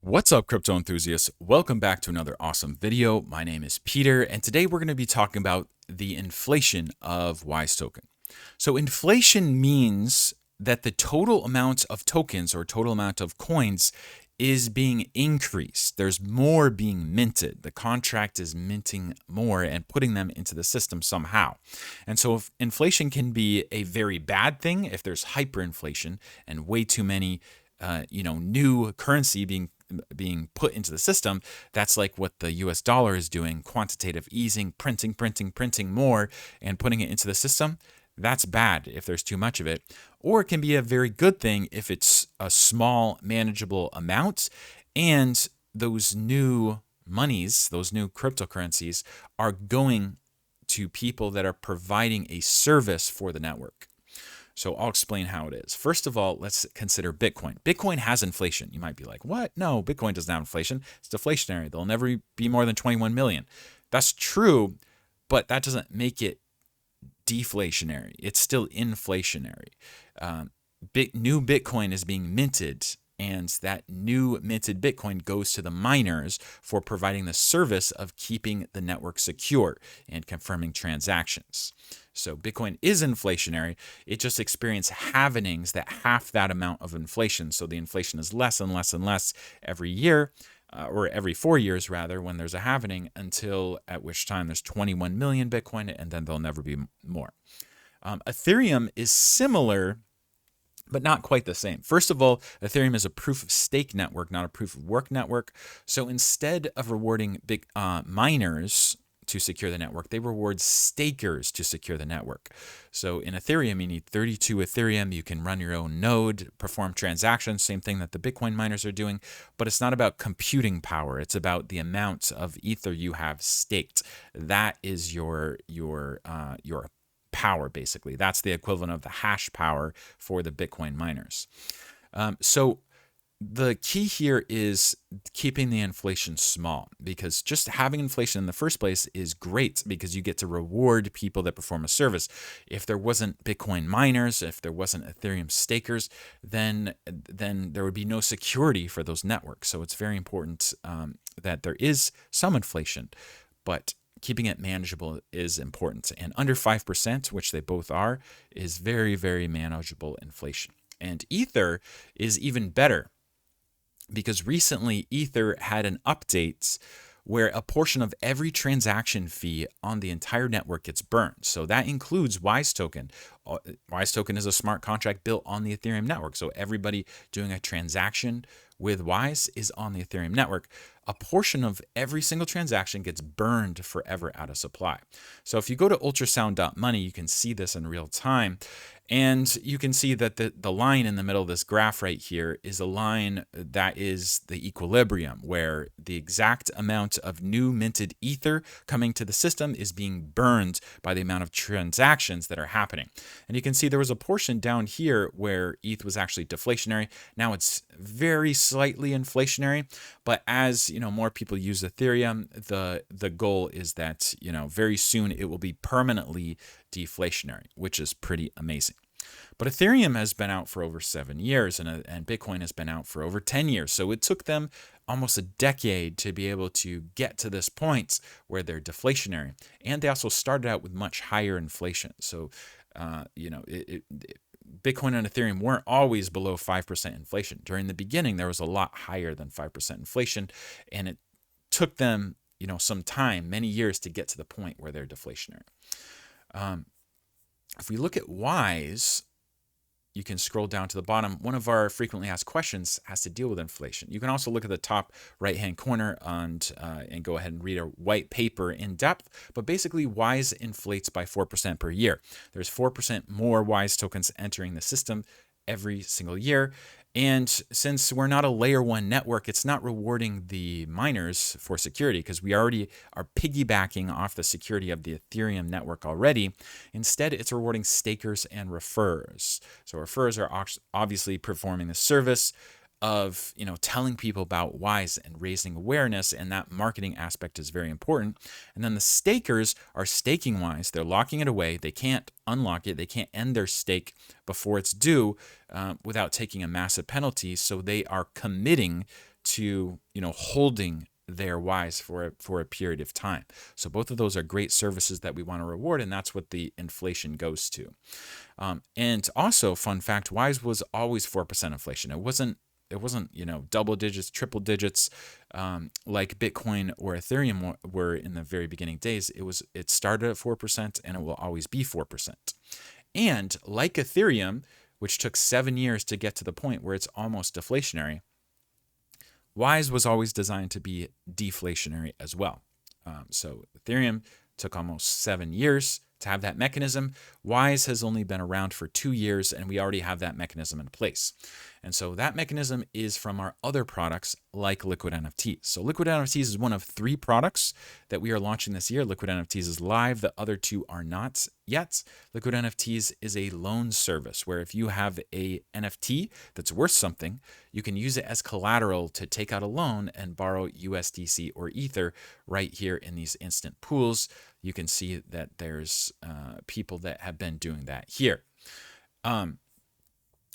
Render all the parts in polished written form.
What's up, crypto enthusiasts? Welcome back to another awesome video. My name is Peter, and today we're going to be talking about the inflation of Wise token. So inflation means that the total amount of tokens or total amount of coins is being increased. There's more being minted. The contract is minting more and putting them into the system somehow. And so if inflation can be a very bad thing if there's hyperinflation and way too many new currency being put into the system. That's like what the US dollar is doing, quantitative easing, printing more and putting it into the system. That's bad if there's too much of it. Or it can be a very good thing if it's a small, manageable amount and those new monies, those new cryptocurrencies are going to people that are providing a service for the network. So I'll explain how it is. First of all, let's consider Bitcoin. Bitcoin has inflation. You might be like, what? No, Bitcoin doesn't have inflation. It's deflationary. There'll never be more than 21 million. That's true, but that doesn't make it deflationary. It's still inflationary. New Bitcoin is being minted, and that new minted Bitcoin goes to the miners for providing the service of keeping the network secure and confirming transactions. So Bitcoin is inflationary. It just experienced halvenings that half that amount of inflation. So the inflation is less and less and less every year, or every 4 years rather, when there's a halvening, until at which time there's 21 million Bitcoin, and then there'll never be more. Ethereum is similar, but not quite the same. First of all, Ethereum is a proof of stake network, not a proof of work network. So instead of rewarding big miners to secure the network, they reward stakers to secure the network. So in Ethereum, you need 32 Ethereum. You can run your own node, perform transactions, same thing that the Bitcoin miners are doing. But it's not about computing power. It's about the amount of ether you have staked. That is your power, basically. That's the equivalent of the hash power for the Bitcoin miners. So the key here is keeping the inflation small, because just having inflation in the first place is great because you get to reward people that perform a service. If there wasn't Bitcoin miners, if there wasn't Ethereum stakers, then there would be no security for those networks. So it's very important that there is some inflation, but keeping it manageable is important. And under 5%, which they both are, is very, very manageable inflation. And Ether is even better, because recently Ether had an update where a portion of every transaction fee on the entire network gets burned. So that includes Wise token. Wise token is a smart contract built on the Ethereum network. So everybody doing a transaction with Wise is on the Ethereum network. A portion of every single transaction gets burned forever out of supply. So if you go to ultrasound.money, you can see this in real time. And you can see that the line in the middle of this graph right here is a line that is the equilibrium, where the exact amount of new minted ether coming to the system is being burned by the amount of transactions that are happening. And you can see there was a portion down here where ETH was actually deflationary. Now it's very slightly inflationary, but as more people use Ethereum, the goal is that very soon it will be permanently deflationary, which is pretty amazing. But Ethereum has been out for over 7 years, and Bitcoin has been out for over 10 years. So it took them almost a decade to be able to get to this point where they're deflationary. And they also started out with much higher inflation. So, Bitcoin and Ethereum weren't always below 5% inflation. During the beginning, there was a lot higher than 5% inflation, and it took them, some time, many years, to get to the point where they're deflationary. If we look at Wise, you can scroll down to the bottom. One of our frequently asked questions has to deal with inflation. You can also look at the top right-hand corner and go ahead and read a white paper in depth. But basically, Wise inflates by 4% per year. There's 4% more Wise tokens entering the system every single year. And since we're not a layer 1 network, it's not rewarding the miners for security, because we already are piggybacking off the security of the Ethereum network already. Instead, it's rewarding stakers and referrers. So referrers are obviously performing the service of telling people about Wise and raising awareness, and that marketing aspect is very important. And then the stakers are staking Wise. They're locking it away. They can't unlock it. They can't end their stake before it's due without taking a massive penalty. So they are committing to, holding their Wise for a period of time. So both of those are great services that we want to reward, and that's what the inflation goes to. And also, fun fact, Wise was always 4% inflation. It wasn't double digits, triple digits, like Bitcoin or Ethereum were in the very beginning days. It started at 4% and it will always be 4%. And like Ethereum, which took 7 years to get to the point where it's almost deflationary, Wise was always designed to be deflationary as well. So Ethereum took almost 7 years to have that mechanism. Wise has only been around for 2 years, and we already have that mechanism in place. And so that mechanism is from our other products like Liquid NFTs. So Liquid NFTs is one of 3 products that we are launching this year. Liquid NFTs is live. The other 2 are not yet. Liquid NFTs is a loan service where if you have a NFT that's worth something, you can use it as collateral to take out a loan and borrow USDC or Ether right here in these instant pools. You can see that there's people that have been doing that here.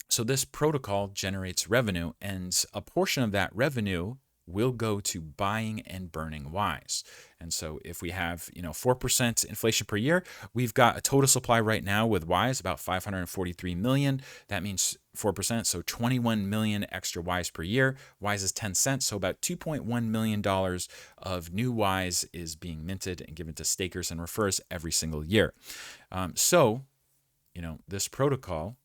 So this protocol generates revenue, and a portion of that revenue will go to buying and burning Wise. And so if we have 4% inflation per year, we've got a total supply right now with Wise about 543 million. That means 4%, so 21 million extra Wise per year. Wise is 10 cents, so about $2.1 million of new Wise is being minted and given to stakers and referrers every single year. This protocol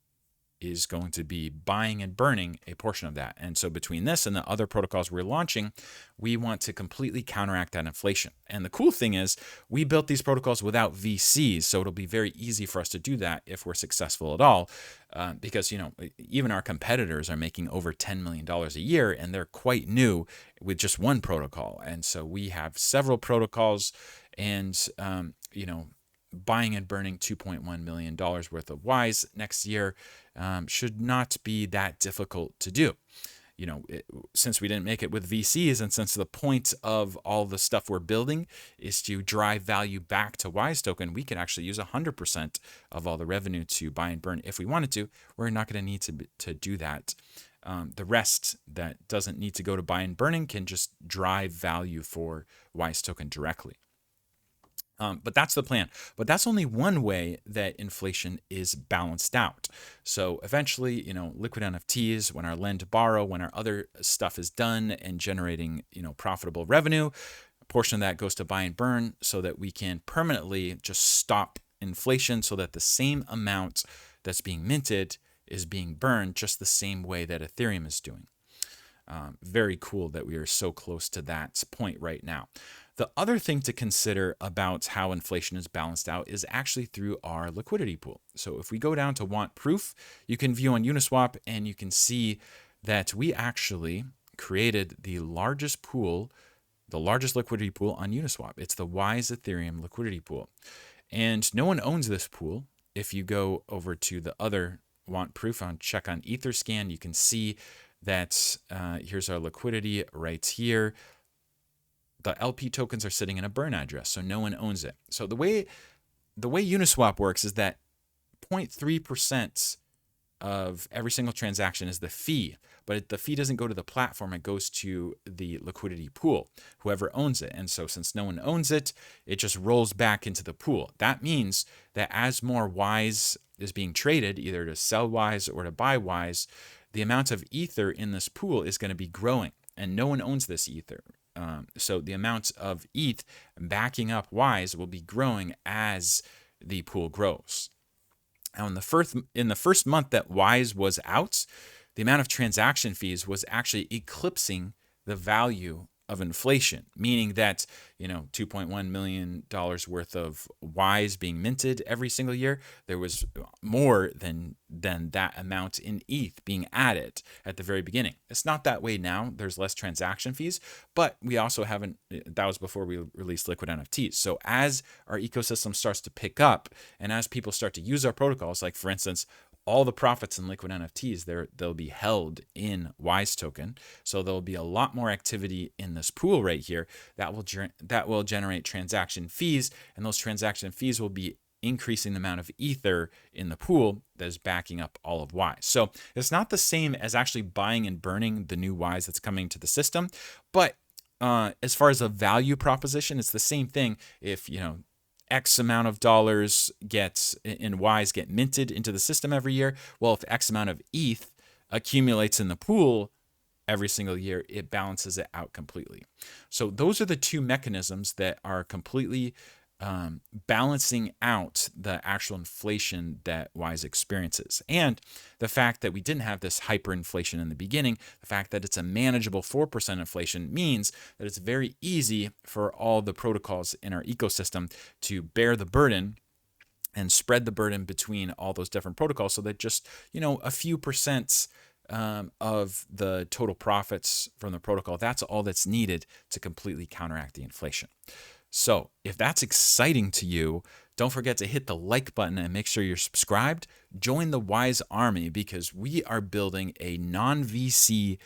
is going to be buying and burning a portion of that. And so between this and the other protocols we're launching, we want to completely counteract that inflation. And the cool thing is we built these protocols without VCs, so it'll be very easy for us to do that if we're successful at all, because even our competitors are making over $10 million a year, and they're quite new with just one protocol. And so we have several protocols, and buying and burning $2.1 million worth of Wise next year should not be that difficult to do. Since we didn't make it with VCs, and since the point of all the stuff we're building is to drive value back to Wise token, we can actually use 100% of all the revenue to buy and burn if we wanted to. We're not going to need to do that. The rest that doesn't need to go to buy and burning can just drive value for Wise token directly. But that's the plan. But that's only one way that inflation is balanced out. So eventually, liquid NFTs, when our lend to borrow, when our other stuff is done and generating, profitable revenue, a portion of that goes to buy and burn so that we can permanently just stop inflation so that the same amount that's being minted is being burned just the same way that Ethereum is doing. Very cool that we are so close to that point right now. The other thing to consider about how inflation is balanced out is actually through our liquidity pool. So if we go down to want proof, you can view on Uniswap and you can see that we actually created the largest pool, the largest liquidity pool on Uniswap. It's the Wise Ethereum liquidity pool. And no one owns this pool. If you go over to the other want proof on check on Etherscan, you can see that here's our liquidity right here. The LP tokens are sitting in a burn address, so no one owns it. So the way Uniswap works is that 0.3% of every single transaction is the fee, but the fee doesn't go to the platform, it goes to the liquidity pool, whoever owns it. And so since no one owns it, it just rolls back into the pool. That means that as more Wise is being traded, either to sell Wise or to buy Wise, the amount of Ether in this pool is going to be growing, and no one owns this Ether. So the amount of ETH backing up Wise will be growing as the pool grows. Now, in the first month that Wise was out, the amount of transaction fees was actually eclipsing the value of inflation, meaning that $2.1 million worth of Wise being minted every single year, there was more than that amount in ETH being added at the very beginning. It's not that way now. There's less transaction fees, but we also haven't. That was before we released Liquid NFTs. So as our ecosystem starts to pick up, and as people start to use our protocols, like for instance, all the profits in Liquid NFTs, they'll be held in Wise token. So there'll be a lot more activity in this pool right here that will generate transaction fees, and those transaction fees will be increasing the amount of ether in the pool that is backing up all of Wise. So it's not the same as actually buying and burning the new Wise that's coming to the system, but as far as a value proposition, it's the same thing. If X amount of dollars in Wise get minted into the system every year, well, if X amount of ETH accumulates in the pool every single year, it balances it out completely. So those are the two mechanisms that are completely balancing out the actual inflation that Wise experiences. And the fact that we didn't have this hyperinflation in the beginning, the fact that it's a manageable 4% inflation means that it's very easy for all the protocols in our ecosystem to bear the burden and spread the burden between all those different protocols, so that just a few percents of the total profits from the protocol, that's all that's needed to completely counteract the inflation. So if that's exciting to you, don't forget to hit the like button and make sure you're subscribed. Join the Wise Army, because we are building a non-VC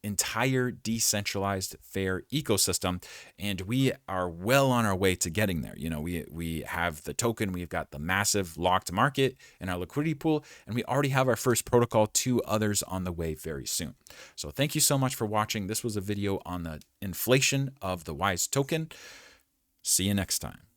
entire decentralized fair ecosystem, and we are well on our way to getting there. We have the token, we've got the massive locked market in our liquidity pool, and we already have our first protocol, 2 others on the way very soon. So thank you so much for watching. This was a video on the inflation of the Wise token. See you next time.